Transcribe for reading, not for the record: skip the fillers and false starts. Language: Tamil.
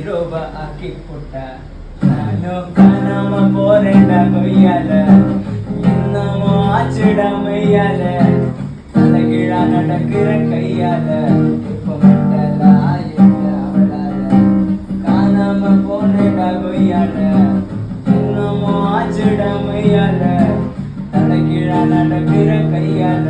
ஹீரோவா ஆக்கி போட்டா நானும் காணாம போறேன்டா கொய்யால என்னமோ ஆச்சுடா மையால தலைகீழா நடக்கிற கையால இப்ப மட்டலா என்ன அவளால காணாம போனேன்டா கொய்யால என்னமோ ஆச்சுடா மையால தலைகீழா நடக்கிற கையால